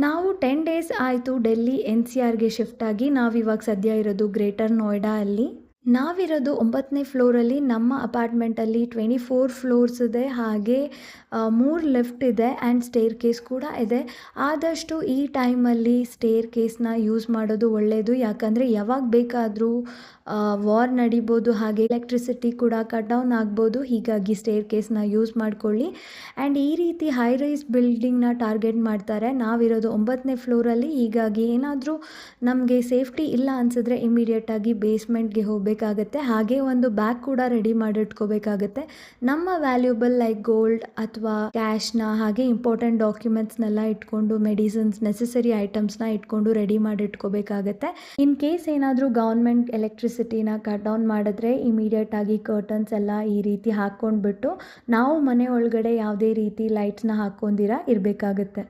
ನಾವು 10 ಡೇಸ್ ಆಯಿತು ಡೆಲ್ಲಿ NCRಗೆ ಶಿಫ್ಟ್ ಆಗಿ. ನಾವಿವಾಗ ಸದ್ಯ ಇರೋದು ಗ್ರೇಟರ್ ನೋಯ್ಡಾ ಅಲ್ಲಿ. ನಾವಿರೋದು 9ನೇ ಫ್ಲೋರಲ್ಲಿ. ನಮ್ಮ ಅಪಾರ್ಟ್ಮೆಂಟಲ್ಲಿ 24 ಫ್ಲೋರ್ಸ್ ಇದೆ, ಹಾಗೆ 3 ಲಿಫ್ಟ್ ಇದೆ ಆ್ಯಂಡ್ ಸ್ಟೇರ್ ಕೇಸ್ ಕೂಡ ಇದೆ. ಆದಷ್ಟು ಈ ಟೈಮಲ್ಲಿ ಸ್ಟೇರ್ ಕೇಸ್ನ ಯೂಸ್ ಮಾಡೋದು ಒಳ್ಳೆಯದು, ಯಾಕಂದರೆ ಯಾವಾಗ ಬೇಕಾದರೂ ವಾರ್ ನಡಿಬೋದು, ಹಾಗೆ ಎಲೆಕ್ಟ್ರಿಸಿಟಿ ಕೂಡ ಕಟ್ ಡೌನ್ ಆಗ್ಬೋದು. ಹೀಗಾಗಿ ಸ್ಟೇರ್ ಕೇಸ್ನ ಯೂಸ್ ಮಾಡ್ಕೊಳ್ಳಿ. ಆ್ಯಂಡ್ ಈ ರೀತಿ ಹೈ ರೈಸ್ ಬಿಲ್ಡಿಂಗ್ನ ಟಾರ್ಗೆಟ್ ಮಾಡ್ತಾರೆ. ನಾವಿರೋದು 9ನೇ ಫ್ಲೋರಲ್ಲಿ, ಹೀಗಾಗಿ ಏನಾದರೂ ನಮಗೆ ಸೇಫ್ಟಿ ಇಲ್ಲ ಅನಿಸಿದ್ರೆ ಇಮಿಡಿಯೇಟಾಗಿ ಬೇಸ್ಮೆಂಟ್ಗೆ ಹೋಗಬೇಕಾಗತ್ತೆ. ಹಾಗೆ ಒಂದು ಬ್ಯಾಗ್ ಕೂಡ ರೆಡಿ ಮಾಡಿಟ್ಕೋಬೇಕಾಗತ್ತೆ. ನಮ್ಮ ವ್ಯಾಲ್ಯೂಬಲ್ ಲೈಕ್ ಗೋಲ್ಡ್ ಅಥವಾ ಕ್ಯಾಶ್ನ, ಹಾಗೆ ಇಂಪಾರ್ಟೆಂಟ್ ಡಾಕ್ಯುಮೆಂಟ್ಸ್ನೆಲ್ಲ ಇಟ್ಕೊಂಡು, ಮೆಡಿಸಿನ್ಸ್, ನೆಸೆಸರಿ ಐಟಮ್ಸ್ನ ಇಟ್ಕೊಂಡು ರೆಡಿ ಮಾಡಿಟ್ಕೋಬೇಕಾಗತ್ತೆ. ಇನ್ ಕೇಸ್ ಏನಾದರೂ ಗೌರ್ಮೆಂಟ್ ಎಲೆಕ್ಟ್ರಿಸಿಟಿನ ಕಟ್ ಡೌನ್ ಮಾಡಿದ್ರೆ ಇಮಿಡಿಯೇಟಾಗಿ ಕರ್ಟನ್ಸ್ ಎಲ್ಲ ಈ ರೀತಿ ಹಾಕ್ಕೊಂಡ್ಬಿಟ್ಟು ನಾವು ಮನೆ ಒಳಗಡೆ ಯಾವುದೇ ರೀತಿ ಲೈಟ್ಸ್ನ ಹಾಕ್ಕೊಂಡಿರ ಇರಬೇಕಾಗತ್ತೆ.